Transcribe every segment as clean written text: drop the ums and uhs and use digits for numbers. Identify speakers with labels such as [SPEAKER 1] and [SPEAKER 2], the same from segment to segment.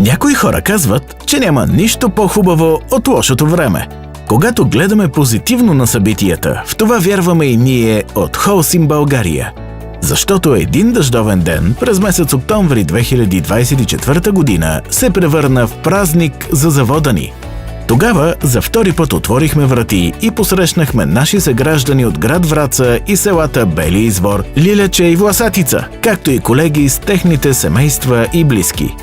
[SPEAKER 1] Някои хора казват, че няма нищо по-хубаво от лошото време. Когато гледаме позитивно на събитията, в това вярваме и ние от Холсим България. Защото един дъждовен ден през месец октомври 2024 година се превърна в празник за завода ни. Тогава за втори път отворихме врати и посрещнахме наши съграждани от град Враца и селата Бели извор, Лилече и Власатица, както и колеги с техните семейства и близки.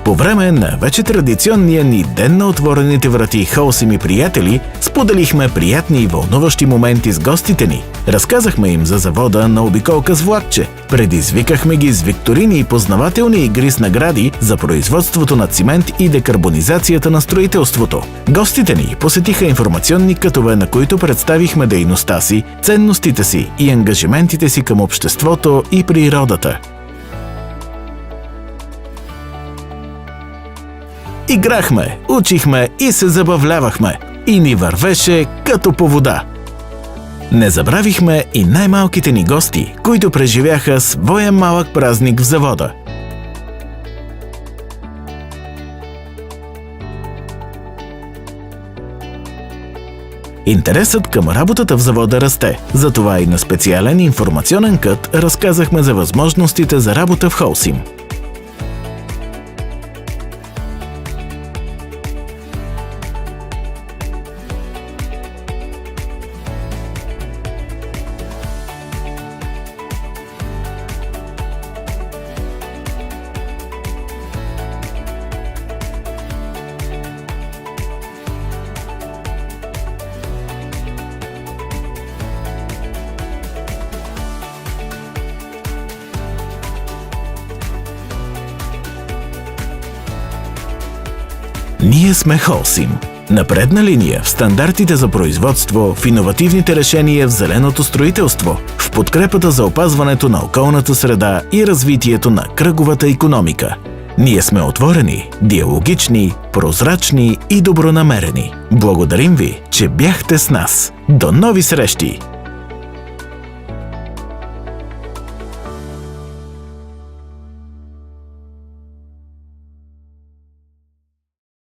[SPEAKER 1] По време на вече традиционния ни ден на отворените врати Холсим и приятели, споделихме приятни и вълнуващи моменти с гостите ни. Разказахме им за завода на обиколка с влакче. Предизвикахме ги с викторини и познавателни игри с награди за производството на цимент и декарбонизацията на строителството. Гостите ни посетиха информационни кътове, на които представихме дейността си, ценностите си и ангажиментите си към обществото и природата. Играхме, учихме и се забавлявахме. И ни вървеше като по вода. Не забравихме и най-малките ни гости, които преживяха своя малък празник в завода. Интересът към работата в завода расте. Затова и на специален информационен кът разказахме за възможностите за работа в Холсим. Ние сме Холсим. На предна линия в стандартите за производство, в иновативните решения в зеленото строителство, в подкрепата за опазването на околната среда и развитието на кръговата икономика. Ние сме отворени, диалогични, прозрачни и добронамерени. Благодарим ви, че бяхте с нас. До нови срещи!